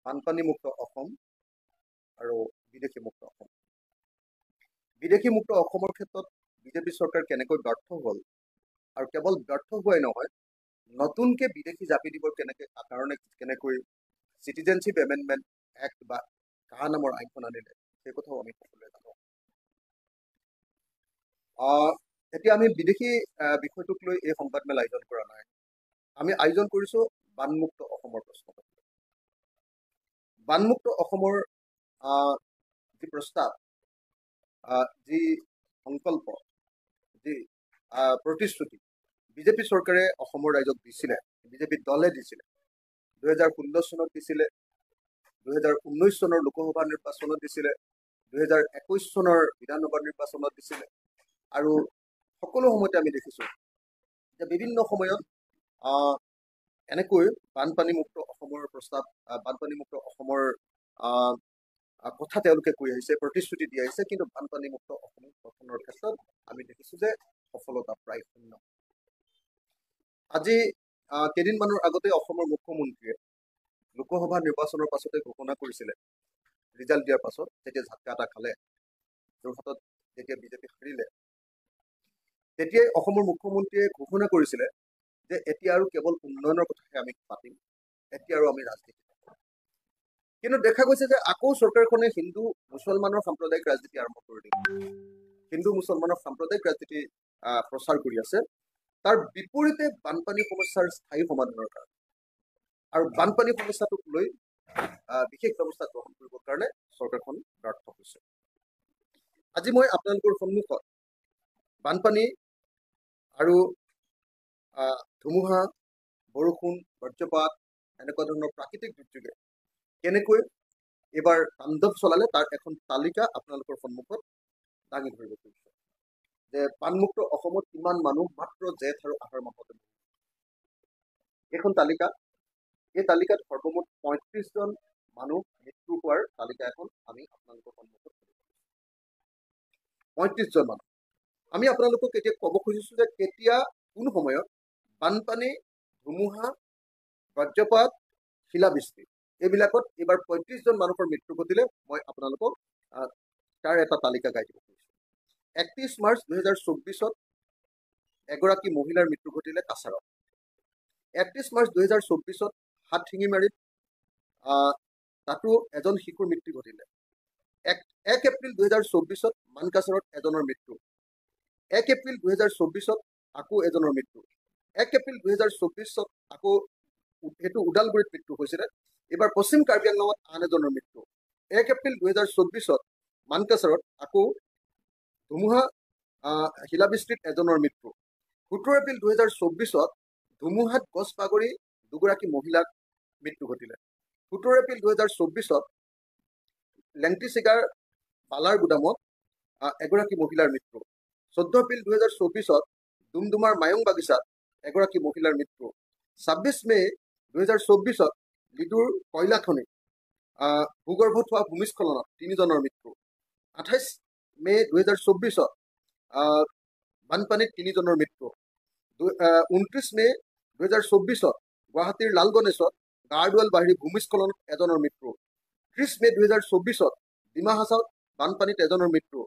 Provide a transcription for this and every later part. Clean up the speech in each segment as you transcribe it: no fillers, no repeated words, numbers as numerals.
বানপানীমুক্ত অসম আৰু বিদেশীমুক্ত অসম। বিদেশীমুক্ত অসমৰ ক্ষেত্ৰত বিজেপি চৰকাৰ কেনেকৈ ব্যৰ্থ হ'ল, আৰু কেৱল ব্যৰ্থ হোৱাই নহয়, নতুনকৈ বিদেশী জাপি দিবৰ কাৰণে কেনেকৈ চিটিজেনশ্বিপ এমেণ্ডমেণ্ট এক্ট বা কাহা নামৰ আইনখন আনিলে, সেই কথাও আমি সকলোৱে জানো। এতিয়া আমি বিদেশী বিষয়টোক লৈ এই সংবাদমেল আয়োজন কৰা নাই। আমি আয়োজন কৰিছো বানমুক্ত অসমৰ প্ৰশ্ন। বানমুক্ত অসমৰ যি প্ৰস্তাৱ, যি সংকল্প, যি প্ৰতিশ্ৰুতি বিজেপি চৰকাৰে অসমৰ ৰাইজক দিছিলে, বিজেপি দলে দিছিলে, 2016 চনত দিছিলে, 2019 চনৰ লোকসভা নিৰ্বাচনত দিছিলে, 2021 চনৰ বিধানসভা নিৰ্বাচনত দিছিলে, আৰু সকলো সময়তে আমি দেখিছো যে বিভিন্ন সময়ত এনেকৈ বানপানীমুক্ত অসমৰ প্ৰস্তাৱ, বানপানীমুক্ত অসমৰ কথা তেওঁলোকে কৈ আহিছে, প্ৰতিশ্ৰুতি দি আহিছে, কিন্তু বানপানীমুক্ত অসম গঠনৰ ক্ষেত্ৰত আমি দেখিছো যে সফলতা প্ৰায় শূন্য। আজি কেইদিনমানৰ আগতে অসমৰ মুখ্যমন্ত্ৰীয়ে লোকসভা নিৰ্বাচনৰ পাছতে ঘোষণা কৰিছিলে, ৰিজাল্ট দিয়াৰ পাছত যেতিয়া ঝাটকা এটা খালে, যোৰহাটত যেতিয়া বিজেপি হাৰিলে, তেতিয়াই অসমৰ মুখ্যমন্ত্ৰীয়ে ঘোষণা কৰিছিলে যে এতিয়া আৰু কেৱল উন্নয়নৰ কথাহে আমি পাতিম, এতিয়া আৰু আমি ৰাজনীতি নকৰোঁ। কিন্তু দেখা গৈছে যে আকৌ চৰকাৰখনে হিন্দু মুছলমানৰ সাম্প্ৰদায়িক ৰাজনীতি আৰম্ভ কৰি দিলে, হিন্দু মুছলমানৰ সাম্প্ৰদায়িক ৰাজনীতি প্ৰচাৰ কৰি আছে, তাৰ বিপৰীতে বানপানী সমস্যাৰ স্থায়ী সমাধানৰ কাৰণে আৰু বানপানী সমস্যাটোক লৈ বিশেষ ব্যৱস্থা গ্ৰহণ কৰিবৰ কাৰণে চৰকাৰখন ব্যৰ্থ হৈছে। আজি মই আপোনালোকৰ সন্মুখত বানপানী আৰু ধুমুহা, বৰষুণ, বজ্ৰপাত এনেকুৱা ধৰণৰ প্ৰাকৃতিক দুৰ্যোগে কেনেকৈ এইবাৰ তাণ্ডৱ চলালে তাৰ এখন তালিকা আপোনালোকৰ সন্মুখত দাঙি ধৰিব খুজিছোঁ। যে বানমুক্ত অসমত কিমান মানুহ মাত্ৰ জেঠ আৰু আহাৰ মাহতে, এইখন তালিকা, এই তালিকাত সৰ্বমুঠ 35 জন মানুহ মৃত্যু হোৱাৰ তালিকা এখন আমি আপোনালোকৰ সন্মুখত 35 জন মানুহ। আমি আপোনালোকক এতিয়া ক'ব খুজিছো যে কেতিয়া কোন সময়ত বানপানী, ধুমুহা, বজ্ৰপাত, শিলাবৃষ্টি এইবিলাকত এইবাৰ 35 জন মানুহৰ মৃত্যু ঘটিলে মই আপোনালোকক তাৰ এটা তালিকা গাই দিব খুজিছো। 31 মাৰ্চ 2024 এগৰাকী মহিলাৰ মৃত্যু ঘটিলে কাছাৰত। 31 মাৰ্চ 2024 হাতশিঙিমাৰীত তাতো এজন শিশুৰ মৃত্যু ঘটিলে। 1 এপ্ৰিল 2024 মানকাছাৰত এজনৰ মৃত্যু। 1 এপ্ৰিল 2024 আকৌ এজনৰ মৃত্যু। 1 এপ্ৰিল 2024 আকৌ সেইটো ওদালগুৰিত মৃত্যু হৈছিলে। এইবাৰ পশ্চিম কাৰ্বি আংলঙত আন এজনৰ মৃত্যু। 1 এপ্ৰিল 2024 মানকাছাৰত আকৌ ধুমুহা, শিলাবৃষ্টিত এজনৰ মৃত্যু। 17 এপ্ৰিল 2024 ধুমুহাত গছ বাগৰি দুগৰাকী মহিলাক মৃত্যু ঘটিলে। 17 এপ্ৰিল 2024 লেংটিচিগাৰ বালাৰ গুদামত এগৰাকী মহিলাৰ মৃত্যু। 14 এপ্ৰিল 2024 ডুমডুমাৰ মায়ং বাগিচাত এগৰাকী মহিলাৰ মৃত্যু। 26 মে 2024 লিডুৰ কয়লা খনিত ভূগৰ্ভত হোৱা ভূমিস্খলনত 3 জনৰ মৃত্যু। 28 মে 2024 বানপানীত 3 জনৰ মৃত্যু। 29 মে 2024 গুৱাহাটীৰ লালগণেশত গাৰ্ডৱেল বাঢ়ি ভূমিস্খলনত এজনৰ মৃত্যু। 30 মে 2024 ডিমা হাছাওত বানপানীত এজনৰ মৃত্যু।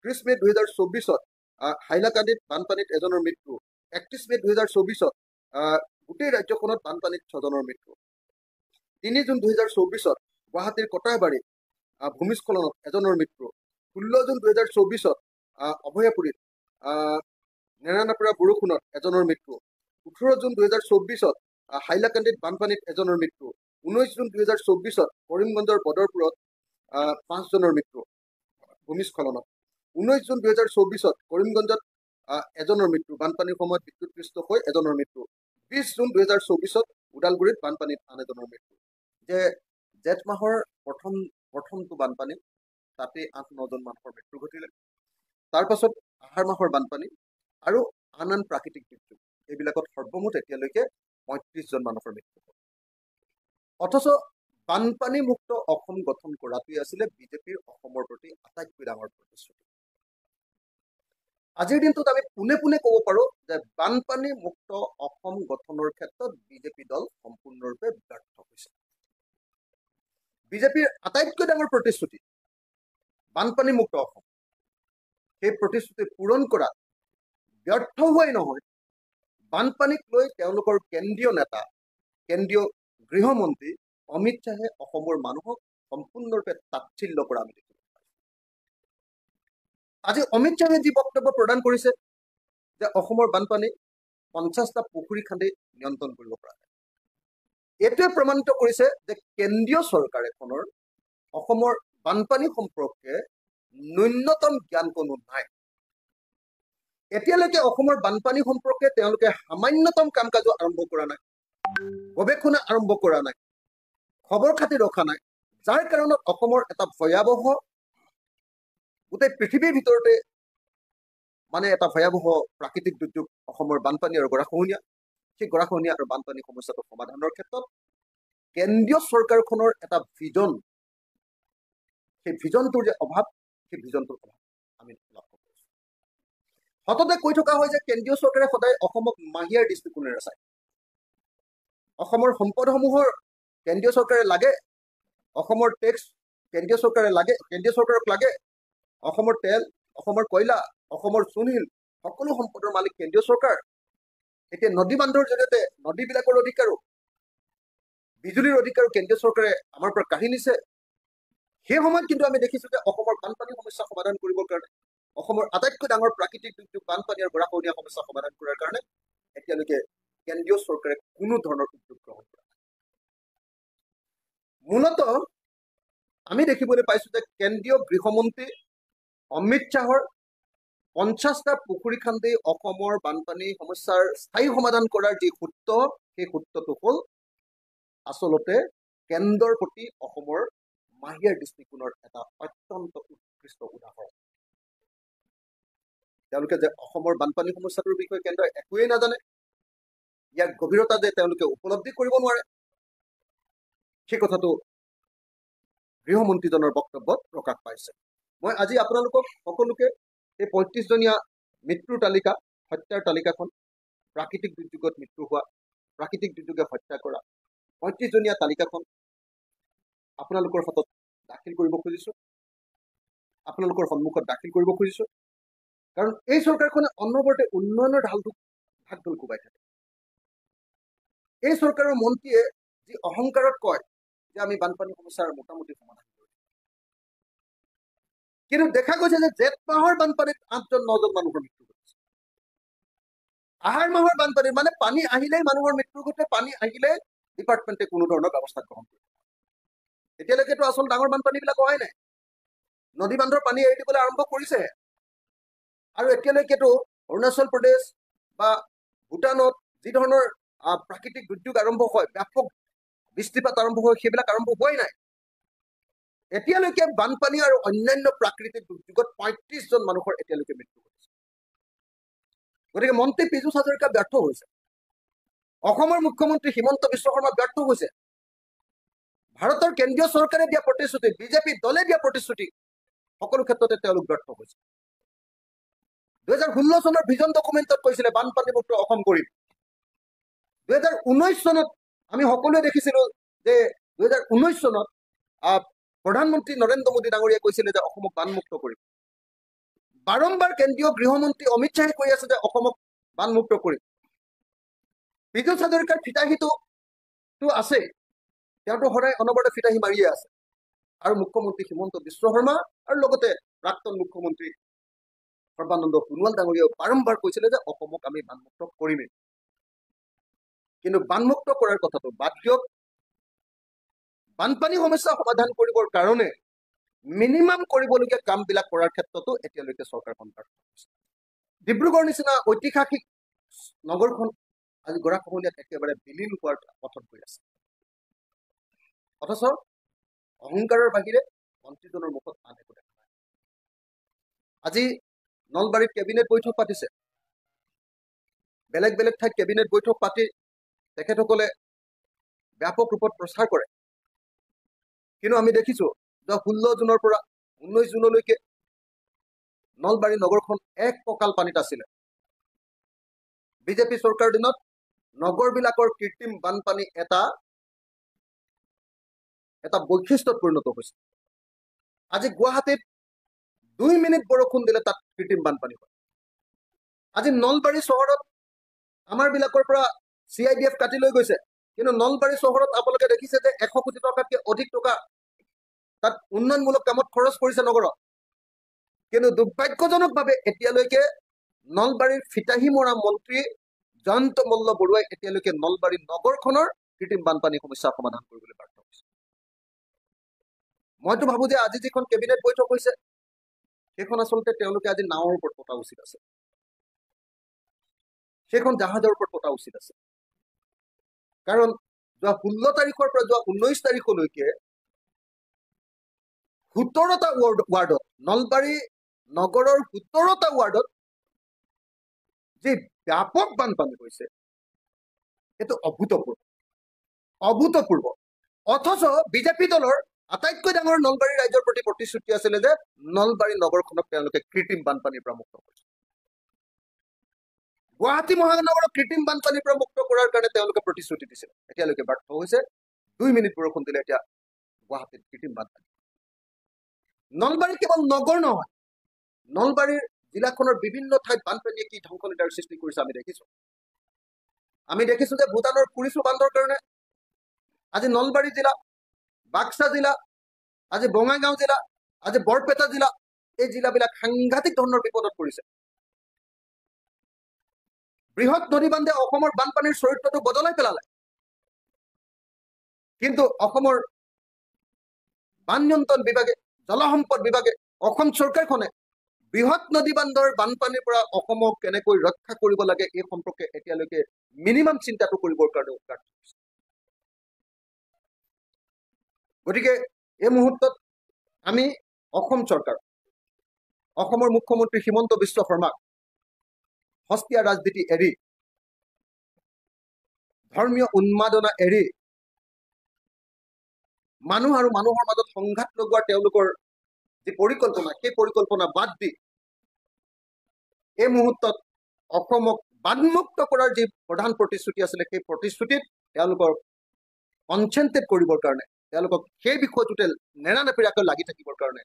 30 মে 2024 হাইলাকান্দিত বানপানীত এজনৰ মৃত্যু। 31 মে 2024 গোটেই ৰাজ্যখনত বানপানীত 6 জনৰ মৃত্যু। 3 জুন 2024 গুৱাহাটীৰ কটাহবাৰীত ভূমিস্খলনত এজনৰ মৃত্যু। 16 জুন 2024 অভয়াপুৰীত নেৰানেপেৰা বৰষুণত এজনৰ মৃত্যু। 18 জুন 2024 হাইলাকান্দিত বানপানীত এজনৰ মৃত্যু। 19 জুন 2024 কৰিমগঞ্জৰ বদৰপুৰত 5 জনৰ মৃত্যু ভূমিস্খলনত। 19 জুন 2024 কৰিমগঞ্জত এজনৰ মৃত্যু, বানপানীৰ সময়ত বিদ্যুৎপৃষ্ট হৈ এজনৰ মৃত্যু। 20 জুন 2024 ওদালগুৰিত বানপানীত আন এজনৰ মৃত্যু। যে জেঠ মাহৰ প্ৰথমটো বানপানী, তাতে 8-9 জন মানুহৰ মৃত্যু ঘটিলে। তাৰ পাছত আহাৰ মাহৰ বানপানী আৰু আন আন প্ৰাকৃতিক দুৰ্যোগ, এইবিলাকত সৰ্বমুঠ এতিয়ালৈকে 35 জন মানুহৰ মৃত্যু হ'ল। অথচ বানপানীমুক্ত অসম গঠন কৰাটোৱে আছিলে বিজেপিৰ অসমৰ প্ৰতি আটাইতকৈ ডাঙৰ প্ৰতিশ্ৰুতি। আজিৰ দিনটোত আমি পোনে পোনে ক'ব পাৰো যে বানপানীমুক্ত অসম গঠনৰ ক্ষেত্ৰত বিজেপি দল সম্পূৰ্ণৰূপে ব্যৰ্থ হৈছে। বিজেপিৰ আটাইতকৈ ডাঙৰ প্ৰতিশ্ৰুতি বানপানী মুক্ত অসম, সেই প্ৰতিশ্ৰুতি পূৰণ কৰাত ব্যৰ্থ হোৱাই নহয়, বানপানীক লৈ তেওঁলোকৰ কেন্দ্ৰীয় নেতা, কেন্দ্ৰীয় গৃহমন্ত্ৰী অমিত শ্বাহে অসমৰ মানুহক সম্পূৰ্ণৰূপে তাচ্ছিল্য কৰা আমি দেখিলোঁ। আজি অমিত শ্বাহে যি বক্তব্য প্ৰদান কৰিছে যে অসমৰ বানপানী 50টা পুখুৰী খান্দি নিয়ন্ত্ৰণ কৰিব পৰা যায়, এইটোৱে প্ৰমাণিত কৰিছে যে কেন্দ্ৰীয় চৰকাৰ এখনৰ অসমৰ বানপানী সম্পৰ্কে ন্যূনতম জ্ঞান কোনো নাই। এতিয়ালৈকে অসমৰ বানপানী সম্পৰ্কে তেওঁলোকে সামান্যতম কাম কাজো আৰম্ভ কৰা নাই, গৱেষণা আৰম্ভ কৰা নাই, খবৰ খাতি ৰখা নাই, যাৰ কাৰণত অসমৰ এটা ভয়াৱহ, গোটেই পৃথিৱীৰ ভিতৰতে এটা ভয়াৱহ প্ৰাকৃতিক দুৰ্যোগ অসমৰ বানপানী আৰু গৰাখহনীয়া। সেই গৰাখহনীয়া আৰু বানপানী সমস্যাটো সমাধানৰ ক্ষেত্ৰত কেন্দ্ৰীয় চৰকাৰখনৰ এটা ভিজন, সেই ভিজনটোৰ যে অভাৱ, সেই ভিজনটোৰ অভাৱ আমি লক্ষ্য কৰিছোঁ। সততে কৈ থকা হয় যে কেন্দ্ৰীয় চৰকাৰে সদায় অসমক মাহিয়াৰ দৃষ্টিকোণেৰে চায়। অসমৰ সম্পদসমূহৰ কেন্দ্ৰীয় চৰকাৰে লাগে, অসমৰ টেক্স কেন্দ্ৰীয় চৰকাৰে লাগে, কেন্দ্ৰীয় চৰকাৰক লাগে, অসমৰ তেল, অসমৰ কয়লা, অসমৰ চূণশিল সকলো সম্পদৰ মালিক কেন্দ্ৰীয় চৰকাৰ। এতিয়া নদী বান্ধৰ জৰিয়তে নদীবিলাকৰ অধিকাৰো, বিজুলীৰ অধিকাৰো কেন্দ্ৰীয় চৰকাৰে আমাৰ পৰা কাঢ়ি নিছে। সেই সময়ত কিন্তু আমি দেখিছোঁ যে অসমৰ বানপানী সমস্যা সমাধান কৰিবৰ কাৰণে, অসমৰ আটাইতকৈ ডাঙৰ প্ৰাকৃতিক দুৰ্যোগ বানপানী আৰু গৰাখহনীয়া সমস্যা সমাধান কৰাৰ কাৰণে এতিয়ালৈকে কেন্দ্ৰীয় চৰকাৰে কোনো ধৰণৰ উদ্যোগ গ্ৰহণ কৰা নাই। মূলতঃ আমি দেখিবলৈ পাইছোঁ যে কেন্দ্ৰীয় গৃহমন্ত্ৰী অমিত শ্বাহৰ 50টা পুখুৰী খান্দি অসমৰ বানপানী সমস্যাৰ স্থায়ী সমাধান কৰাৰ যি সূত্ৰ, সেই সূত্ৰটো হ'ল আচলতে কেন্দ্ৰৰ প্ৰতি অসমৰ মাহিয়াৰ দৃষ্টিকোণৰ এটা অত্যন্ত উৎকৃষ্ট উদাহৰণ। তেওঁলোকে যে অসমৰ বানপানী সমস্যাটোৰ বিষয়ে কেন্দ্ৰই একোৱেই নাজানে, ইয়াৰ গভীৰতা যে তেওঁলোকে উপলব্ধি কৰিব নোৱাৰে, সেই কথাটো গৃহমন্ত্ৰীজনৰ বক্তব্যত প্ৰকাশ পাইছে। মই আজি আপোনালোকক সকলোকে এই 35জনীয়া মৃত্যুৰ তালিকা, হত্যাৰ তালিকাখন, প্ৰাকৃতিক দুৰ্যোগত মৃত্যু হোৱা, প্ৰাকৃতিক দুৰ্যোগে হত্যা কৰা 35জনীয়া তালিকাখন আপোনালোকৰ হাতত দাখিল কৰিব খুজিছোঁ, আপোনালোকৰ সন্মুখত দাখিল কৰিব খুজিছোঁ। কাৰণ এই চৰকাৰখনে অনবৰতে উন্নয়নৰ ঢাকঢোল কোবাই থাকে। এই চৰকাৰৰ মন্ত্ৰীয়ে যি অহংকাৰত কয় যে আমি বানপানী সমস্যাৰ মোটামুটি সমাধান কৰিম, কিন্তু দেখা গৈছে যে জেঠ মাহৰ বানপানীত 8-9জন মানুহৰ মৃত্যু ঘটিছে। আহাৰ মাহৰ বানপানীত পানী আহিলেই মানুহৰ মৃত্যু ঘটে, পানী আহিলে ডিপাৰ্টমেণ্টে কোনো ধৰণৰ ব্যৱস্থা গ্ৰহণ কৰে। এতিয়ালৈকেতো আচল ডাঙৰ বানপানীবিলাক অহাই নাই, নদী বান্ধৰ পানী এৰি দিবলৈ আৰম্ভ কৰিছে। আৰু এতিয়ালৈকেতো অৰুণাচল প্ৰদেশ বা ভূটানত যি ধৰণৰ প্ৰাকৃতিক দুৰ্যোগ আৰম্ভ হয়, ব্যাপক বৃষ্টিপাত আৰম্ভ হয়, সেইবিলাক আৰম্ভ হোৱাই নাই। এতিয়ালৈকে বানপানী আৰু অন্যান্য প্ৰাকৃতিক দুৰ্যোগত 35জন মানুহৰ এতিয়ালৈকে মৃত্যু ঘটিছে। গতিকে মন্ত্ৰী পীযুষ হাজৰিকা ব্যৰ্থ হৈছে, অসমৰ মুখ্যমন্ত্ৰী হিমন্ত বিশ্ব শৰ্মা ব্যৰ্থ হৈছে। ভাৰতৰ কেন্দ্ৰীয় চৰকাৰে দিয়া প্ৰতিশ্ৰুতি, বিজেপি দলে দিয়া প্ৰতিশ্ৰুতি, সকলো ক্ষেত্ৰতে তেওঁলোক ব্যৰ্থ হৈছে। 2016 চনৰ ভিজন ডকুমেণ্টত কৈছিলে বানপানী মুক্ত অসম কৰিম। 2019 চনত আমি সকলোৱে দেখিছিলোঁ যে 2019 চনত প্ৰধানমন্ত্ৰী নৰেন্দ্ৰ মোদী ডাঙৰীয়াই কৈছিলে যে অসমক বানমুক্ত কৰিম। বাৰম্বাৰ কেন্দ্ৰীয় গৃহমন্ত্ৰী অমিত শ্বাহে কৈ আছে যে অসমক বানমুক্ত কৰিম। পীযুষ হাজৰিকাৰ ফিতাহীটো আছে, তেওঁতো সদায় অনবৰতে ফিতাহী মাৰিয়ে আছে। আৰু মুখ্যমন্ত্ৰী হিমন্ত বিশ্ব শৰ্মা আৰু লগতে প্ৰাক্তন মুখ্যমন্ত্ৰী সৰ্বানন্দ সোণোৱাল ডাঙৰীয়াও বাৰম্বাৰ কৈছিলে যে অসমক আমি বানমুক্ত কৰিমেই। কিন্তু বানমুক্ত কৰাৰ কথাটো বাদ দিয়ক, বানপানী সমস্যা সমাধান কৰিবৰ কাৰণে মিনিমাম কৰিবলগীয়া কামবিলাক কৰাৰ ক্ষেত্ৰতো এতিয়ালৈকে চৰকাৰখন ব্যৰ্থ হৈছে। ডিব্ৰুগড় নিচিনা ঐতিহাসিক নগৰখন আজি গৰাখহনীয়াত একেবাৰে বিলীন হোৱাৰ পথত গৈ আছে। অথচ অহংকাৰৰ বাহিৰে মন্ত্ৰীজনৰ মুখত আন একো দেখা নাই। আজি নলবাৰীত কেবিনেট বৈঠক পাতিছে, বেলেগ বেলেগ ঠাইত কেবিনেট বৈঠক পাতি তেখেতসকলে ব্যাপক ৰূপত প্ৰচাৰ কৰে। কিন্তু আমি দেখিছোঁ যে 16 জুনৰ পৰা 19 জুনলৈকে নলবাৰী নগৰখন এক কঁকাল পানীত আছিলে। বিজেপি চৰকাৰৰ দিনত নগৰবিলাকৰ কৃত্ৰিম বানপানী এটা এটা বৈশিষ্ট্যত পৰিণত হৈছে। আজি গুৱাহাটীত 2 মিনিট বৰষুণ দিলে তাত কৃত্ৰিম বানপানী হয়। আজি নলবাৰী চহৰত আমাৰ বিলাকৰ পৰা CIDF কাটি লৈ গৈছে, কিন্তু নলবাৰী চহৰত আপোনালোকে দেখিছে যে 100 কোটি টকাতকৈ অধিক টকা তাত উন্নয়নমূলক কামত খৰচ কৰিছে নগৰত। কিন্তু দুৰ্ভাগ্যজনকভাৱে এতিয়ালৈকে নলবাৰীৰ ফিতাহী মৰা মন্ত্ৰী জয়ন্ত মল্ল বৰুৱাই এতিয়ালৈকে নলবাৰী নগৰখনৰ কৃত্ৰিম বানপানী সমস্যা সমাধান কৰিবলৈ ব্যৰ্থ হৈছে। মইতো ভাবো যে আজি যিখন কেবিনেট বৈঠক হৈছে সেইখন আচলতে তেওঁলোকে আজি নাৱৰ ওপৰত পতা উচিত আছে, সেইখন জাহাজৰ ওপৰত পতা উচিত আছে। কাৰণ যোৱা 16 তাৰিখৰ পৰা যোৱা 19 তাৰিখলৈকে 17টা ৱাৰ্ডত, নলবাৰী নগৰৰ 17টা ৱাৰ্ডত যি ব্যাপক বানপানী হৈছে এইটো অভূতপূৰ্ব। অথচ বিজেপি দলৰ আটাইতকৈ ডাঙৰ নলবাৰী ৰাইজৰ প্ৰতি প্ৰতিশ্ৰুতি আছিলে যে নলবাৰী নগৰখনক তেওঁলোকে কৃত্ৰিম বানপানীৰ পৰা মুক্ত কৰিছে। গুৱাহাটী মহানগৰক কৃত্ৰিম বানপানীৰ পৰা মুক্ত কৰাৰ কাৰণে তেওঁলোকে প্ৰতিশ্ৰুতি দিছিল, এতিয়ালৈকে ব্যৰ্থ হৈছে। 2 মিনিট বৰষুণ দিলে এতিয়া গুৱাহাটীত কৃত্ৰিম বানপানী। নলবাৰী কেৱল নগৰ নহয়, নলবাৰীৰ জিলাখনৰ বিভিন্ন ঠাইত বানপানীয়ে কি ধ্বংসলীলাৰ সৃষ্টি কৰিছে আমি দেখিছো যে ভূটানৰ কুৰিচু বান্ধৰ কাৰণে আজি নলবাৰী জিলা, বাক্সা জিলা, আজি বঙাইগাঁও জিলা, আজি বৰপেটা জিলা, এই জিলাবিলাক সাংঘাতিক ধৰণৰ বিপদত পৰিছে। বৃহৎ নদী বান্ধে অসমৰ বানপানীৰ চৰিত্ৰটো বদলাই পেলালে, কিন্তু অসমৰ বান নিয়ন্ত্ৰণ বিভাগে, জলসম্পদ বিভাগে, অসম চৰকাৰখনে বৃহৎ নদী বান্ধৰ বানপানীৰ পৰা অসমক কেনেকৈ ৰক্ষা কৰিব লাগে এই সম্পৰ্কে এতিয়ালৈকে মিনিমাম চিন্তাটো কৰিবৰ কাৰণে উদ্যোগ কৰিছে। গতিকে এই মুহূৰ্তত আমি অসম চৰকাৰ, অসমৰ মুখ্যমন্ত্ৰী হিমন্ত বিশ্ব শৰ্মাক সস্তীয়া ৰাজনীতি এৰি, ধৰ্মীয় উন্মাদনা এৰি, মানুহ আৰু মানুহৰ মাজত সংঘাত লগোৱাৰ তেওঁলোকৰ যি পৰিকল্পনা, সেই পৰিকল্পনা বাদ দি এই মুহূৰ্তত অসমক বানমুক্ত কৰাৰ যি প্ৰধান প্ৰতিশ্ৰুতি আছিলে সেই প্ৰতিশ্ৰুতিত তেওঁলোকৰ কনচেনট্ৰেট কৰিবৰ কাৰণে, তেওঁলোকক সেই বিষয়টোতে নেৰানেপেৰাকৈ লাগি থাকিবৰ কাৰণে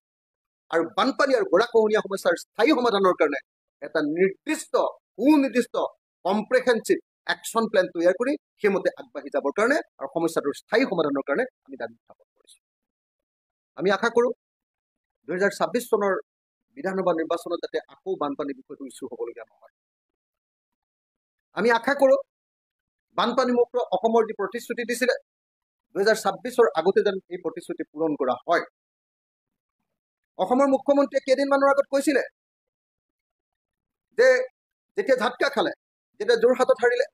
আৰু বানপানী আৰু গৰাখহনীয়া সমস্যাৰ স্থায়ী সমাধানৰ কাৰণে এটা সুনিৰ্দিষ্ট কম্প্ৰেহেনচিভ একশ্যন প্লেন তৈয়াৰ কৰি সেইমতে আগবাঢ়ি যাবৰ কাৰণে আৰু সমস্যাটোৰ স্থায়ী সমাধানৰ কাৰণে আমি দাবী উত্থাপন কৰিছো। আমি আশা কৰো 2026 চনৰ বিধানসভা নিৰ্বাচনত যাতে আকৌ বানপানীৰ বিষয়টো ইছ্যু হ'বলগীয়া নহয়। আমি আশা কৰো বানপানীমুক্ত অসমৰ যি প্ৰতিশ্ৰুতি দিছিলে 2026 আগতে যেন এই প্ৰতিশ্ৰুতি পূৰণ কৰা হয়। অসমৰ মুখ্যমন্ত্ৰীয়ে কেইদিনমানৰ আগত কৈছিলে যে যেতিয়া ঝাটকা খালে, যেতিয়া যোৰহাটত হাৰিলে,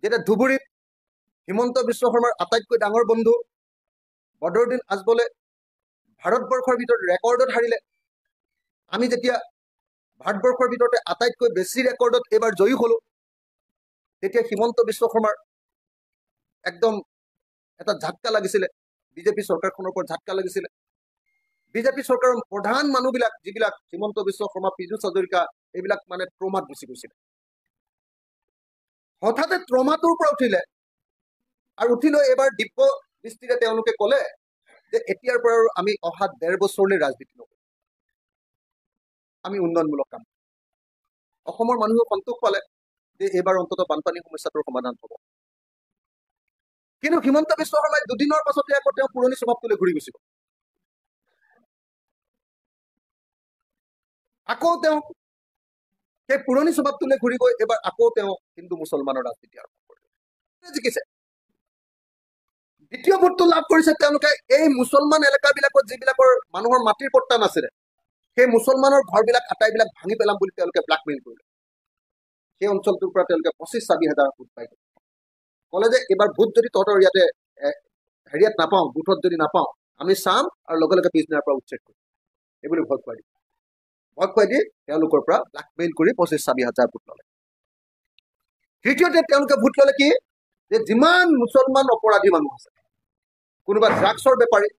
যেতিয়া ধুবুৰীত হিমন্ত বিশ্ব শৰ্মাৰ আটাইতকৈ ডাঙৰ বন্ধু বদৰুদ্দিন আজমলে ভাৰতবৰ্ষৰ ভিতৰত ৰেকৰ্ডত হাৰিলে, আমি যেতিয়া ভাৰতবৰ্ষৰ ভিতৰতে আটাইতকৈ বেছি ৰেকৰ্ডত এইবাৰ জয়ী হলো, তেতিয়া হিমন্ত বিশ্ব শৰ্মাৰ একদম এটা ঝাটকা লাগিছিলে, বিজেপি চৰকাৰখনৰ ওপৰত ঝাটকা লাগিছিলে। বিজেপি চৰকাৰৰ প্ৰধান মানুহবিলাক যিবিলাক হিমন্ত বিশ্ব শৰ্মা, পীযুষ হাজৰিকা, এইবিলাক মানে ট্ৰমাত গুচি গৈছিলে। হঠাতে ট্ৰমাটোৰ পৰা উঠিলে আৰু উঠি লৈ এইবাৰ দিব্য দৃষ্টিৰে তেওঁলোকে ক'লে যে এতিয়াৰ পৰা আমি অহা 1.5 বছৰলৈ ৰাজনীতি নকৰোঁ, আমি উন্নয়নমূলক কাম। অসমৰ মানুহে সন্তোষ পালে যে এইবাৰ অন্তত বানপানী সমস্যাটোৰ সমাধান হ'ব। কিন্তু হিমন্ত বিশ্ব শৰ্মাই দুদিনৰ পাছতে আকৌ তেওঁ পুৰণি স্বভাৱটোলৈ ঘূৰি গুচি গ'ল। আকৌ তেওঁ সেই পুৰণি স্বভাৱটোলৈ ঘূৰি গৈ এবাৰ আকৌ তেওঁ হিন্দু মুছলমানৰ ৰাজনীতি আৰম্ভ কৰিলে, জিকিছে। দ্বিতীয় ভোটটো লাভ কৰিছে তেওঁলোকে এই মুছলমান এলেকাবিলাকত যিবিলাকৰ মানুহৰ মাটিৰ পট্টা নাছিলে, সেই মুছলমানৰ ঘৰবিলাক আটাইবিলাক ভাঙি পেলাম বুলি তেওঁলোকে ব্লেকমেইল কৰিলে। সেই অঞ্চলটোৰ পৰা তেওঁলোকে 25-26 ভোট পাই গ'ল। ক'লে যে এইবাৰ ভোট যদি তহঁতৰ ইয়াতে হেৰিয়াত নাপাওঁ, বুথত যদি নাপাওঁ, আমি চাম আৰু লগে লগে পিছদিনাৰ পৰা উচ্ছেদ কৰিম, এইবুলি ভয় খুৱাই দি তেওঁলোকৰ পৰা ব্লেকমেইল কৰি 25-26 ভোট ল'লে। তৃতীয়তে তেওঁলোকে ভোট ল'লে কি, যে যিমান মুছলমান অপৰাধী মানুহ আছে, কোনোবা ড্ৰাগছৰ বেপাৰী,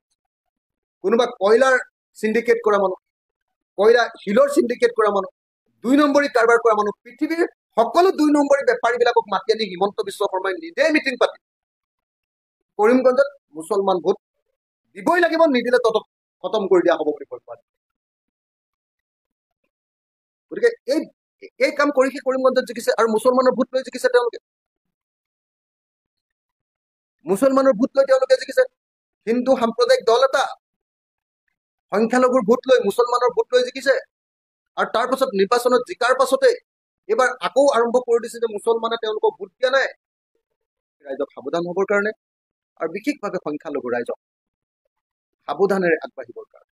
কোনোবা কয়লাৰ চিণ্ডিকেট কৰা মানুহ, কয়লা শিলৰ চিণ্ডিকেট কৰা মানুহ, 2 নম্বৰী কাৰবাৰ কৰা মানুহ, পৃথিৱীৰ সকলো 2 নম্বৰী বেপাৰীবিলাকক মাতি আনি হিমন্ত বিশ্ব শৰ্মাই নিজে মিটিং পাতি কৰিমগঞ্জত মুছলমান ভোট দিবই লাগিব, নিদিলে তত খতম কৰি দিয়া হ'ব বুলি কয়। গতিকে এই কাম কৰি সি কৰিমগঞ্জত জিকিছে আৰু মুছলমানৰ ভোট লৈ জিকিছে তেওঁলোকে। মুছলমানৰ ভোট লৈ তেওঁলোকে জিকিছে। হিন্দু সাম্প্ৰদায়িক দল এটা সংখ্যালঘুৰ ভোট লৈ, মুছলমানৰ ভোট লৈ জিকিছে। আৰু তাৰ পাছত নিৰ্বাচনত জিকাৰ পাছতে এইবাৰ আকৌ আৰম্ভ কৰি দিছে যে মুছলমানে তেওঁলোকক ভোট দিয়া নাই, ৰাইজক সাৱধান হ'বৰ কাৰণে আৰু বিশেষভাৱে সংখ্যালঘু ৰাইজক সাৱধানেৰে আগবাঢ়িবৰ কাৰণে,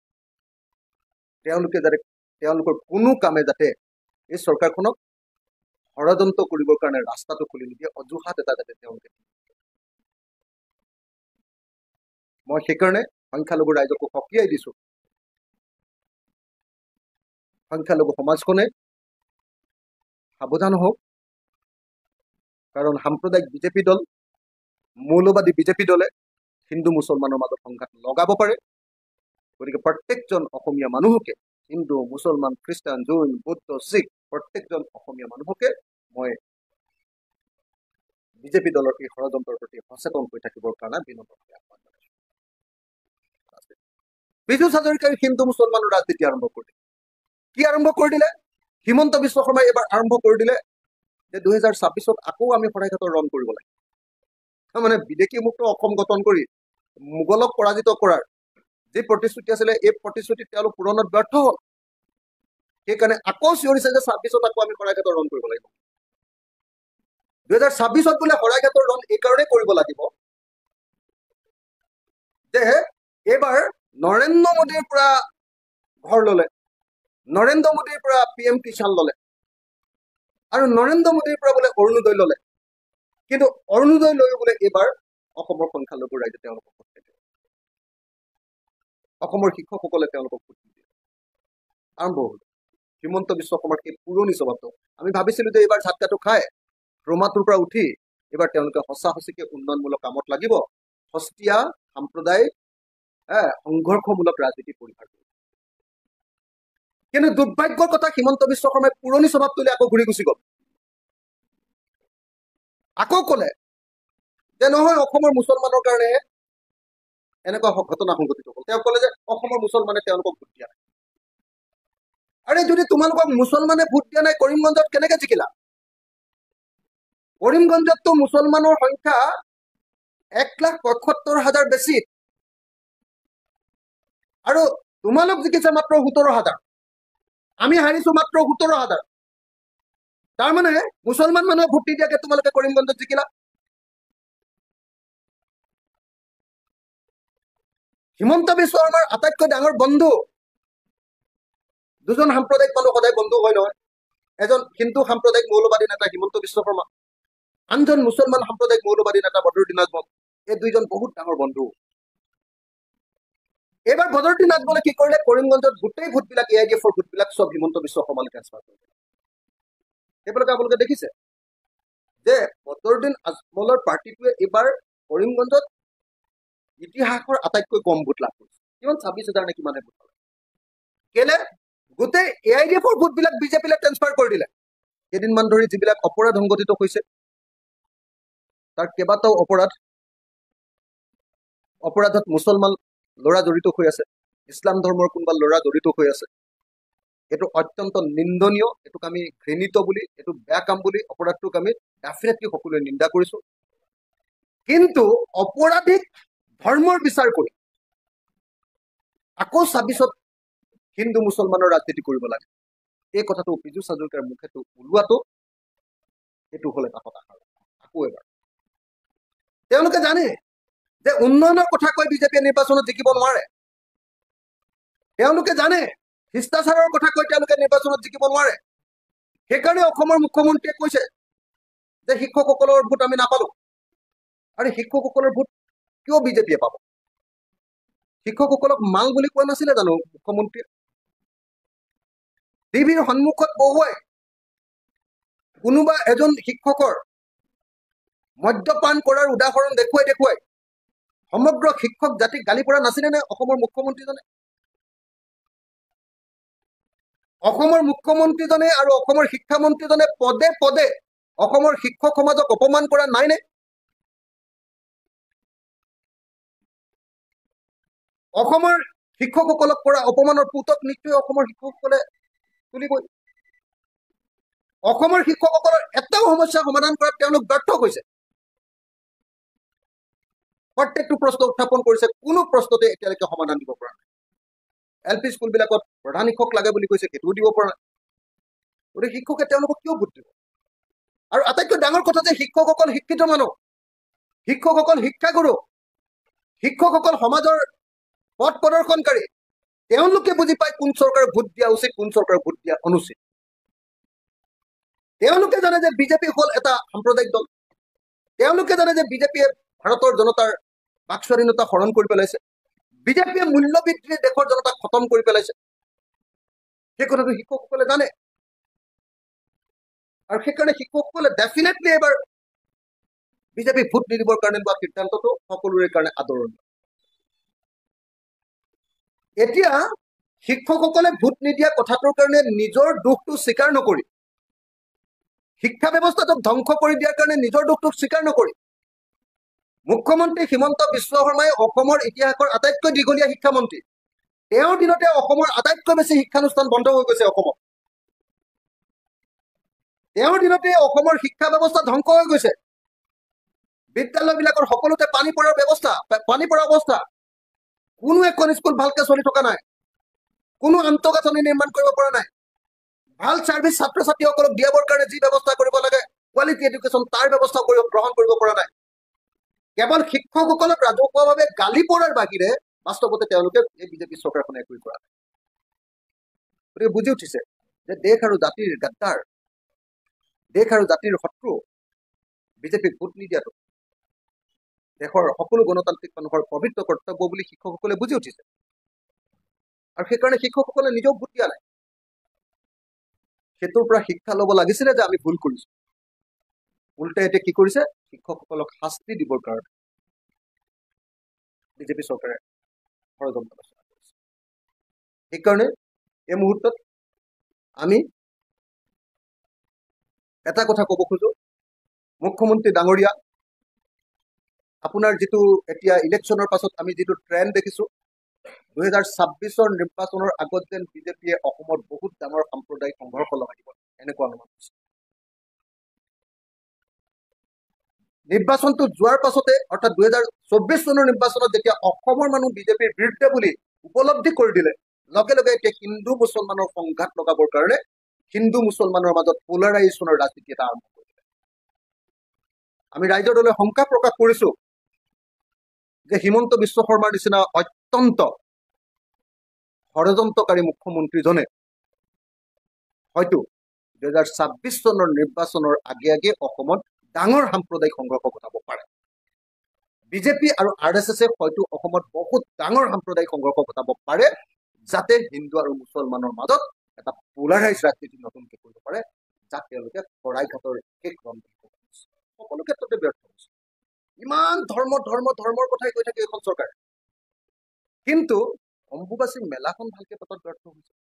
তেওঁলোকৰ কোনো কামে যাতে এই চৰকাৰখনক ষড়যন্ত্ৰ কৰিবৰ কাৰণে ৰাস্তাটো খুলি নিদিয়ে, অজুহাত এটা যাতে তেওঁলোকে। মই সেইকাৰণে সংখ্যালঘু ৰাইজকো সকীয়াই দিছো, সংখ্যালঘু সমাজখনে সাৱধান হওক, কাৰণ সাম্প্ৰদায়িক বিজেপি দল, মৌলবাদী বিজেপি দলে হিন্দু মুছলমানৰ মাজত সংঘাত লগাব পাৰে। গতিকে প্ৰত্যেকজন অসমীয়া মানুহকে, হিন্দু, মুছলমান, খ্ৰীষ্টান, জৈন, বৌদ্ধ, শিখ, প্ৰত্যেকজন অসমীয়া মানুহকে মই বিজেপি দলৰ এই ষড়যন্ত্ৰৰ প্ৰতি সচেতন হৈ থাকিবৰ কাৰণে বিনম্ৰভাৱে আহ্বান জনাইছো। পীযুষ হাজৰিকাই হিন্দু মুছলমানৰ ৰাজনীতি আৰম্ভ কৰি দিলে। কি আৰম্ভ কৰি দিলে? হিমন্ত বিশ্ব শৰ্মাই এবাৰ আৰম্ভ কৰি দিলে যে 2026 আকৌ আমি শৰাইঘাটৰ ৰণ কৰিব লাগে। তাৰমানে বিদেশী মুক্ত অসম গঠন কৰি মোগলক পৰাজিত কৰাৰ যি প্ৰতিশ্ৰুতি আছিলে, এই প্ৰতিশ্ৰুতি তেওঁলোক পূৰণত ব্যৰ্থ হ'ল। সেইকাৰণে আকৌ চিঞৰিছে যে 26 আকৌ আমি শৰাইঘাটৰ ৰণ কৰিব লাগিব। 2026 বোলে শৰাইঘাটৰ ৰণ এইকাৰণে কৰিব লাগিব যে এইবাৰ নৰেন্দ্ৰ মোদীৰ পৰা ঘৰ ললে, নৰেন্দ্ৰ মোদীৰ পৰা PM কিষাণ ললে আৰু নৰেন্দ্ৰ মোদীৰ পৰা বোলে অৰুণোদয় ললে। কিন্তু অৰুণোদয় লৈও বোলে এইবাৰ অসমৰ সংখ্যালঘু ৰাইজে তেওঁলোকক ভোট দিয়ে, অসমৰ শিক্ষকসকলে তেওঁলোকক ভোট দিয়ে। আৰম্ভ হল হিমন্ত বিশ্ব শৰ্মাৰ সেই পুৰণি স্বভাৱটো। আমি ভাবিছিলো যে এইবাৰ ঝাটকাটো খাই ক্ৰমাটোৰ পৰা উঠি এইবাৰ তেওঁলোকে সঁচা সঁচিকে উন্নয়নমূলক কামত লাগিব, সস্তীয়া সাম্প্ৰদায়িক সংঘৰ্ষমূলক ৰাজনীতি পৰিহাৰ কৰিব। কিন্তু দুৰ্ভাগ্যৰ কথা, হিমন্ত বিশ্ব শৰ্মাই পুৰণি স্বভাৱ তুলি আকৌ ঘূৰি গুচি গল। আকৌ কলে যে নহয়, অসমৰ মুছলমানৰ কাৰণে এনেকুৱা ঘটনা সংঘটিত হল। তেওঁ কলে যে অসমৰ মুছলমানে তেওঁলোকক ভোট দিয়া নাই। আৰে যদি তোমালোকক মুছলমানে ভোট দিয়া নাই, কৰিমগঞ্জত কেনেকে জিকিলা? কৰিমগঞ্জততো মুছলমানৰ সংখ্যা 1,75,000 বেছি, আৰু তোমালোক জিকিছে মাত্ৰ 17,000, আমি হাৰিছো মাত্ৰ 17,000। তাৰমানে মুছলমান মানুহে ভোট নিদিয়াকে তোমালোকে কৰিমগঞ্জত জিকিলা। হিমন্ত বিশ্ব শৰ্মাৰ আটাইতকৈ ডাঙৰ বন্ধু দুজন সাম্প্ৰদায়িক মানুহ সদায় বন্ধু হয় নহয়। এজন হিন্দু সাম্প্ৰদায়িক মৌলবাদী নেতা হিমন্ত বিশ্ব শৰ্মা, আনজন মুছলমান সাম্প্ৰদায়িক মৌলবাদী নেতা বদৰুদ্দিন আজমল। এই দুইজন বহুত ডাঙৰ বন্ধু। এইবাৰ বদৰুদ্দিন আজমলে কি কৰিলে, কৰিমগঞ্জত গোটেই ভোটবিলাক AIDFৰ ভোটবিলাক চব হিমন্ত বিশ্ব শৰ্মালৈ ট্ৰেন্সফাৰ কৰিলে। সেইবিলাকে আপোনালোকে দেখিছে যে বদৰুদ্দিন আজমলৰ পাৰ্টিটোৱে এইবাৰ কৰিমগঞ্জত ইতিহাসৰ আটাইতকৈ কম ভোট লাভ কৰিছে। কিমান? 26,000 নে কিমানে ভোট পালে। কেলে? গোটেই AIDFৰ ভোটবিলাক বিজেপিলৈ ট্ৰেন্সফাৰ কৰি দিলে। কেইদিনমান ধৰি যিবিলাক অপৰাধ সংঘটিত হৈছে, তাৰ কেইবাটাও অপৰাধত মুছলমান ল'ৰা জড়িত হৈ আছে, ইছলাম ধৰ্মৰ কোনোবা ল'ৰা জড়িত হৈ আছে। এইটো অত্যন্ত নিন্দনীয়, এইটোক আমি ঘৃণিত বুলি, এইটো বেয়া কাম বুলি, অপৰাধটোক আমি ডেফিনেটলি সকলোৱে নিন্দা কৰিছো। কিন্তু অপৰাধীক ধৰ্মৰ বিচাৰ কৰি আকৌ 26 হিন্দু মুছলমানৰ ৰাজনীতি কৰিব লাগে, এই কথাটো পীযুষ হাজৰিকাৰ মুখেটো ওলোৱাটো এইটো হল এটা হতাশাৰ। আকৌ এবাৰ তেওঁলোকে জানে যে উন্নয়নৰ কথা কৈ বিজেপিয়ে নিৰ্বাচনত জিকিব নোৱাৰে। তেওঁলোকে জানে শিষ্টাচাৰৰ কথা কৈ তেওঁলোকে নিৰ্বাচনত জিকিব নোৱাৰে। সেইকাৰণে অসমৰ মুখ্যমন্ত্ৰীয়ে কৈছে যে শিক্ষকসকলৰ ভোট আমি নাপালো। আৰু শিক্ষকসকলৰ ভোট কিয় বিজেপিয়ে পাব? শিক্ষকসকলক মাল বুলি কোৱা নাছিলে জানো মুখ্যমন্ত্ৰীয়ে? টিভিৰ সন্মুখত বহুৱাই কোনোবা এজন শিক্ষকৰ মদ্যপান কৰাৰ উদাহৰণ দেখুৱাই সমগ্ৰ শিক্ষক জাতিক গালি পৰা নাছিলে নে অসমৰ মুখ্যমন্ত্ৰীজনে? অসমৰ মুখ্যমন্ত্ৰীজনে আৰু অসমৰ শিক্ষামন্ত্ৰীজনে পদে পদে অসমৰ শিক্ষক সমাজক অপমান কৰা নাইনে? অসমৰ শিক্ষকসকলক কৰা অপমানৰ পুতক নিশ্চয় অসমৰ শিক্ষকসকলে তুলিবই। অসমৰ শিক্ষকসকলৰ এটাও সমস্যা সমাধান কৰাত তেওঁলোক ব্যৰ্থ হৈছে। প্ৰত্যেকটো প্ৰশ্ন উত্থাপন কৰিছে, কোনো প্ৰশ্নতে এতিয়ালৈকে সমাধান দিব পৰা নাই। LP স্কুলবিলাকত প্ৰধান শিক্ষক লাগে বুলি কৈছে, সেইটোও দিব পৰা নাই। গতিকে শিক্ষকে তেওঁলোকক কিয় ভোট দিব? আৰু আটাইতকৈ ডাঙৰ কথা যে শিক্ষকসকল শিক্ষিত মানুহ, শিক্ষকসকল শিক্ষাগুৰু, শিক্ষকসকল সমাজৰ পথ প্ৰদৰ্শনকাৰী। তেওঁলোকে বুজি পায় কোন চৰকাৰক ভোট দিয়া উচিত, কোন চৰকাৰক ভোট দিয়া অনুচিত। তেওঁলোকে জানে যে বিজেপি হ'ল এটা সাম্প্ৰদায়িক দল। তেওঁলোকে জানে যে বিজেপিয়ে ভাৰতৰ জনতাৰ বাক স্বাধীনতা হৰণ কৰি পেলাইছে। বিজেপিয়ে মূল্যবৃদ্ধিৰে দেশৰ জনতাক খতম কৰি পেলাইছে। সেই কথাটো শিক্ষকসকলে জানে। আৰু সেইকাৰণে শিক্ষকসকলে ডেফিনেটলি এবাৰ বিজেপি ভোট নিদিবৰ কাৰণে লোৱা সিদ্ধান্তটো সকলোৰে কাৰণে আদৰণীয়। এতিয়া শিক্ষকসকলে ভোট নিদিয়া কথাটোৰ কাৰণে নিজৰ দুখটো স্বীকাৰ নকৰি, শিক্ষা ব্যৱস্থাটোক ধ্বংস কৰি দিয়াৰ কাৰণে নিজৰ দুখটোক স্বীকাৰ নকৰি, মুখ্যমন্ত্ৰী হিমন্ত বিশ্ব শৰ্মাই অসমৰ ইতিহাসৰ আটাইতকৈ দীঘলীয়া শিক্ষামন্ত্ৰী। তেওঁৰ দিনতে অসমৰ আটাইতকৈ বেছি শিক্ষানুষ্ঠান বন্ধ হৈ গৈছে অসমত। তেওঁৰ দিনতে অসমৰ শিক্ষা ব্যৱস্থা ধ্বংস হৈ গৈছে। বিদ্যালয়বিলাকৰ সকলোতে পানী পৰাৰ অৱস্থা। কোনো এখন স্কুল ভালকে চলি থকা নাই। কোনো আন্তঃগাঁথনি নিৰ্মাণ কৰিব পৰা নাই। ভাল ছাৰ্ভিচ ছাত্ৰ ছাত্ৰীসকলক দিয়াবৰ কাৰণে যি ব্যৱস্থা কৰিব লাগে, কোৱালিটি এডুকেশ্যন, তাৰ ব্যৱস্থা গ্ৰহণ কৰিব পৰা নাই। কেৱল শিক্ষকসকলক ৰাজহুৱাভাৱে গালি পৰাৰ বাহিৰে বাস্তৱতে তেওঁলোকে এই বিজেপি চৰকাৰখনে একো কৰা নাই। গতিকে বুজি উঠিছে যে দেশ আৰু জাতিৰ গাদ্দাৰ, দেশ আৰু জাতিৰ শত্ৰু বিজেপিক ভোট নিদিয়াটো দেশৰ সকলো গণতান্ত্ৰিক মানুহৰ পবিত্ৰ কৰ্তব্য বুলি শিক্ষকসকলে বুজি উঠিছে। আৰু সেইকাৰণে শিক্ষকসকলে নিজেও ভোট দিয়া নাই। সেইটোৰ পৰা শিক্ষা ল'ব লাগিছিলে যে আমি ভুল কৰিছো। উল্টাই এতিয়া কি কৰিছে? শিক্ষকসকলক শাস্তি দিবৰ কাৰণে বিজেপি চৰকাৰে ষড়যন্ত্ৰ ৰচনা কৰিছে। সেইকাৰণে এই মুহূৰ্তত আমি এটা কথা ক'ব খোজো, মুখ্যমন্ত্ৰী ডাঙৰীয়া, আপোনাৰ যিটো এতিয়া ইলেকশ্যনৰ পাছত আমি যিটো ট্ৰেণ্ড দেখিছো, 2026 নিৰ্বাচনৰ আগত যেন বিজেপিয়ে অসমত বহুত ডাঙৰ সাম্প্ৰদায়িক সংঘৰ্ষ লগাই দিব, এনেকুৱা অনুমান হৈছে। নিৰ্বাচনটো যোৱাৰ পাছতে, অৰ্থাৎ 2024 চনৰ নিৰ্বাচনত যেতিয়া অসমৰ মানুহ বিজেপিৰ বিৰুদ্ধে বুলি উপলব্ধি কৰি দিলে, লগে লগে এতিয়া হিন্দু মুছলমানৰ সংঘাত লগাবৰ কাৰণে হিন্দু মুছলমানৰ মাজত পোলাৰাইজেশ্যনৰ ৰাজনীতি এটা আৰম্ভ কৰি দিলে। আমি ৰাইজৰ দলে শংকা প্ৰকাশ কৰিছো যে হিমন্ত বিশ্ব শৰ্মাৰ নিচিনা অত্যন্ত ষড়যন্ত্ৰকাৰী মুখ্যমন্ত্ৰীজনে হয়তো 2026 চনৰ নিৰ্বাচনৰ আগে আগে অসমত ডাঙৰ সাম্প্ৰদায়িক সংঘৰ্ষ ঘটাব পাৰে। বিজেপি আৰু RSSে হয়তো অসমত বহুত ডাঙৰ সাম্প্ৰদায়িক সংঘৰ্ষ ঘটাব পাৰে, যাতে হিন্দু আৰু মুছলমানৰ মাজত এটা পোলাৰাইজ ৰাজনীতি নতুনকে কৰিব পাৰে, যাক তেওঁলোকে শৰাইঘাটৰ শেষ ৰন্ধন কৰিছে। সকলো ক্ষেত্ৰতে ব্যৰ্থ হৈছে। ইমান ধৰ্মৰ কথাই কৈ থাকে এইখন চৰকাৰে, কিন্তু অম্বুবাচী মেলাখন ভালকে পতাত ব্যৰ্থ হৈছে।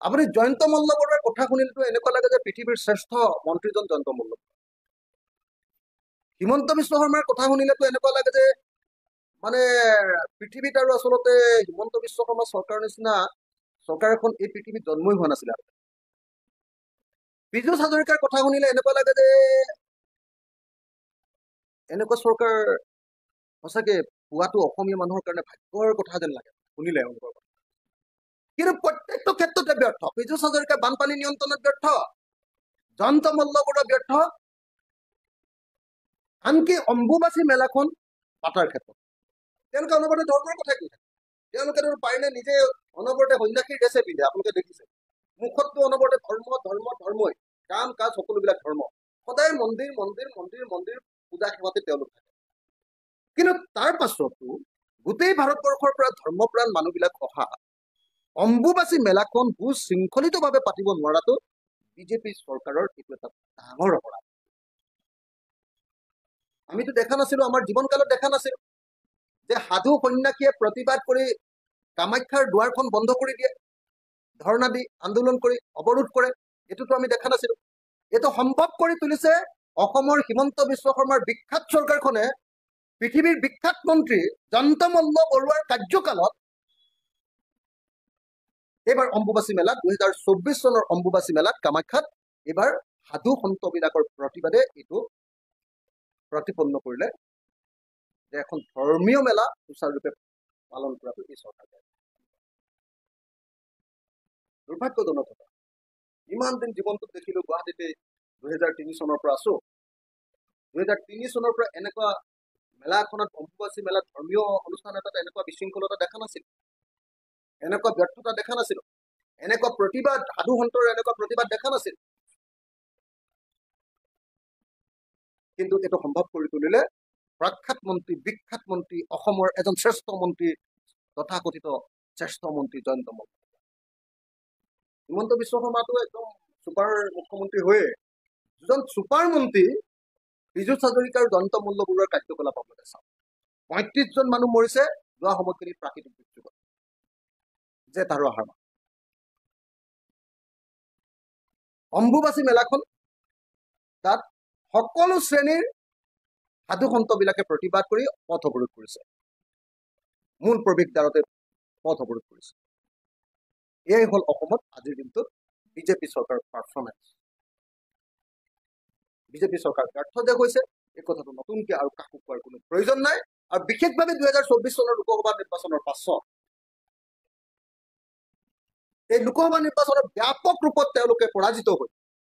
আপুনি জয়ন্ত মল্লবৰৰ কথা শুনিলেতো এনেকুৱা লাগে যে পৃথিৱীৰ শ্ৰেষ্ঠ মন্ত্ৰীজন জয়ন্ত মল্লবৰ। হিমন্ত বিশ্ব শৰ্মাৰ কথা শুনিলেতো এনেকুৱা লাগে যে মানে পৃথিৱীত আৰু আচলতে হিমন্ত বিশ্ব শৰ্মা চৰকাৰৰ নিচিনা চৰকাৰ এখন এই পৃথিৱীত জন্মই হোৱা নাছিলে। পীযুষ হাজৰিকাৰ কথা শুনিলে এনেকুৱা লাগে যে এনেকুৱা চৰকাৰ সঁচাকে পোৱাটো অসমীয়া মানুহৰ কাৰণে ভাগ্যৰ কথা যেন লাগে শুনিলে তেওঁলোকৰ কথা। কিন্তু প্ৰত্যেকটো ক্ষেত্ৰতে ব্যৰ্থ। পীযুষ হাজৰিকা বানপানী নিয়ন্ত্ৰণত ব্যৰ্থ, জয়ন্ত মল্লবৰা ব্যৰ্থ, আনকি অম্বুবাচী মেলাখন পাতাৰ ক্ষেত্ৰত তেওঁলোকে অনবৰতে ধৰ্মৰ কথাই কৈ থাকে। তেওঁলোকে পাৰিলে নিজে অনবৰতে সন্যাসীৰ ড্ৰেছে পিন্ধে, আপোনালোকে দেখিছে। মুখতটো অনবৰতে ধৰ্মই, কাম কাজ সকলোবিলাক ধৰ্ম। সদায় মন্দিৰ পূজা সেৱাতে তেওঁলোক থাকে। কিন্তু তাৰ পাছতো গোটেই ভাৰতবৰ্ষৰ পৰা ধৰ্মপ্ৰাণ মানুহবিলাক অহা অম্বুবাচী মেলাখন সুশৃংখলিতভাৱে পাতিব নোৱাৰাটো বিজেপি চৰকাৰৰ এইটো এটা ডাঙৰ অপৰাধ। আমিতো দেখা নাছিলো, আমাৰ জীৱনকালত দেখা নাছিলো যে সাধু সন্যাসীয়ে প্ৰতিবাদ কৰি কামাখ্যাৰ দুৱাৰখন বন্ধ কৰি দিয়ে, ধৰ্ণা দি আন্দোলন কৰি অৱৰোধ কৰে। এইটোতো আমি দেখা নাছিলো। এইটো সম্ভৱ কৰি তুলিছে অসমৰ হিমন্ত বিশ্ব শৰ্মাৰ বিখ্যাত চৰকাৰখনে পৃথিৱীৰ বিখ্যাত মন্ত্ৰী জয়ন্তমল্ল বৰুৱাৰ কাৰ্যকালত এইবাৰ অম্বুবাচী মেলাত 2024 চনৰ অম্বুবাচী মেলাত কামাখ্যাত এইবাৰ সাধু সন্তবিলাকৰ প্ৰতিবাদে এইটো প্ৰতিপন্ন কৰিলে যে এখন ধৰ্মীয় মেলা সুচাৰুৰূপে পালন কৰাটো এই চৰকাৰে দুৰ্ভাগ্যজনক কথা। ইমান দিন জীৱনটোত দেখিলো গুৱাহাটীতে 2003 চনৰ পৰা আছো। 2003 চনৰ পৰা এনেকুৱা মেলা এখনত অম্বুবাচী মেলাত ধৰ্মীয় অনুষ্ঠান এটাত এনেকুৱা বিশৃংখলতা দেখা নাছিল, এনেকুৱা ব্যৰ্থতা দেখা নাছিল, এনেকুৱা প্ৰতিবাদ সাধু সন্তৰ এনেকুৱা প্ৰতিবাদ দেখা নাছিল। কিন্তু এইটো সম্ভৱ কৰি তুলিলে প্ৰখ্যাত মন্ত্ৰী, বিখ্যাত মন্ত্ৰী, অসমৰ এজন শ্ৰেষ্ঠ মন্ত্ৰী, তথাকথিত শ্ৰেষ্ঠ মন্ত্ৰী জয়ন্ত মল্ল। হিমন্ত বিশ্ব শৰ্মাটো একদম ছুপাৰ মুখ্যমন্ত্ৰী হৈয়ে দুজন ছুপাৰ মন্ত্ৰী পীযুষ হাজৰিকা আৰু জয়ন্ত মল্ল বৰুৱাৰ কাৰ্যকলাপ আপোনালোকে চাওক। 35জন মানুহ মৰিছে যোৱা সময়খিনিত প্ৰাকৃতিক দুৰ্যোগত, জেঠ আৰু আহাৰ মাহ। অম্বুবাচী মেলাখন তাত সকলো শ্ৰেণীৰ সাধু সন্তবিলাকে প্ৰতিবাদ কৰি পথ অৱৰোধ কৰিছে, মূল প্ৰৱেশদ্বাৰতে পথ অৱৰোধ কৰিছে। এয়াই হ'ল অসমত আজিৰ দিনটোত বিজেপি চৰকাৰৰ পাৰফৰ্মেঞ্চ। বিজেপি চৰকাৰ ব্যৰ্থ যে হৈছে এই কথাটো নতুনকৈ আৰু কাকো কোৱাৰ কোনো প্ৰয়োজন নাই। আৰু বিশেষভাৱে 2024 চনৰ লোকসভা নিৰ্বাচনৰ পাছত এই লোকসভা নিৰ্বাচনৰ ব্যাপক ৰূপত তেওঁলোকে পৰাজিত হৈ